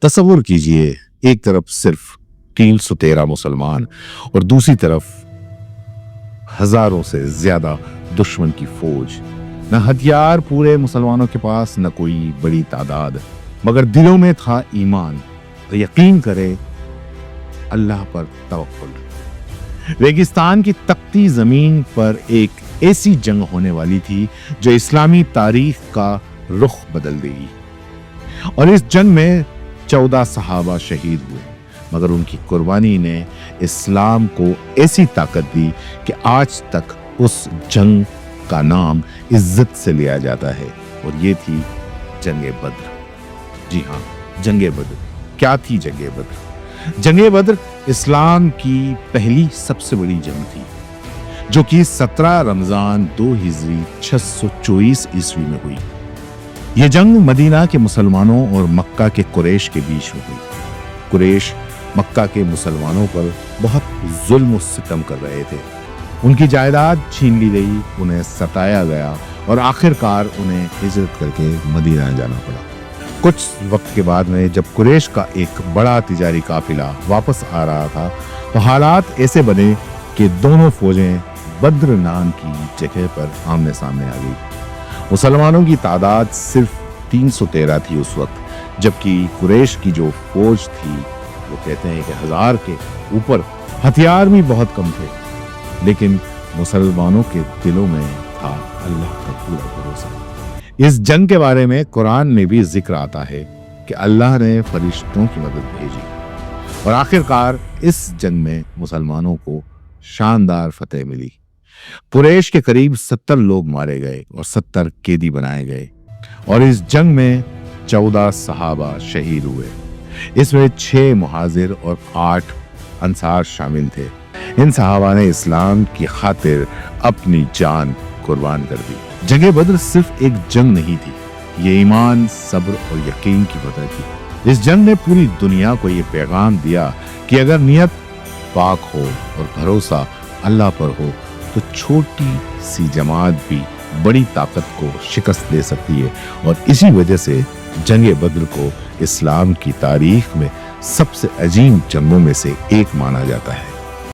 تصور کیجئے ایک طرف صرف 313 مسلمان اور دوسری طرف ہزاروں سے زیادہ دشمن کی فوج، نہ ہتھیار پورے مسلمانوں کے پاس، نہ کوئی بڑی تعداد، مگر دلوں میں تھا ایمان، تو یقین کرے اللہ پر توکل۔ ریگستان کی تپتی زمین پر ایک ایسی جنگ ہونے والی تھی جو اسلامی تاریخ کا رخ بدل دے گی، اور اس جنگ میں 14 صحابہ شہید ہوئے، مگر ان کی قربانی نے اسلام کو ایسی طاقت دی کہ آج تک اس جنگ کا نام عزت سے لیا جاتا ہے، اور یہ تھی جنگ بدر۔ جی ہاں، جنگ بدر۔ کیا تھی جنگ بدر؟ جنگ بدر اسلام کی پہلی سب سے بڑی جنگ تھی، جو کہ 17 رمضان 2 ہجری 624 عیسوی میں ہوئی۔ یہ جنگ مدینہ کے مسلمانوں اور مکہ کے قریش کے بیچ میں ہوئی۔ قریش مکہ کے مسلمانوں پر بہت ظلم و ستم کر رہے تھے، ان کی جائیداد چھین لی گئی، انہیں ستایا گیا، اور آخر کار انہیں ہجرت کر کے مدینہ جانا پڑا۔ کچھ وقت کے بعد میں جب قریش کا ایک بڑا تجاری قافلہ واپس آ رہا تھا تو حالات ایسے بنے کہ دونوں فوجیں بدر نام کی جگہ پر آمنے سامنے آ گئی۔ مسلمانوں کی تعداد صرف 313 تھی اس وقت، جبکہ قریش کی جو فوج تھی وہ کہتے ہیں کہ 1000 کے اوپر، ہتھیار بھی بہت کم تھے، لیکن مسلمانوں کے دلوں میں تھا اللہ کا پورا بھروسہ۔ اس جنگ کے بارے میں قرآن میں بھی ذکر آتا ہے کہ اللہ نے فرشتوں کی مدد بھیجی، اور آخر کار اس جنگ میں مسلمانوں کو شاندار فتح ملی۔ قریش کے قریب 70 لوگ مارے گئے اور 70 قیدی بنائے گئے، اور اس جنگ میں 14 صحابہ شہید ہوئے۔ اس میں 6 مہاجر اور 8 انصار شامل تھے۔ ان صحابہ نے اسلام کی خاطر اپنی جان قربان کر دی۔ جنگ بدر صرف ایک جنگ نہیں تھی، یہ ایمان، صبر اور یقین کی فتح تھی۔ اس جنگ نے پوری دنیا کو یہ پیغام دیا کہ اگر نیت پاک ہو اور بھروسہ اللہ پر ہو تو چھوٹی سی جماعت بھی بڑی طاقت کو شکست دے سکتی ہے، اور اسی وجہ سے جنگ بدر کو اسلام کی تاریخ میں سب سے عظیم جنگوں میں سے ایک مانا جاتا ہے۔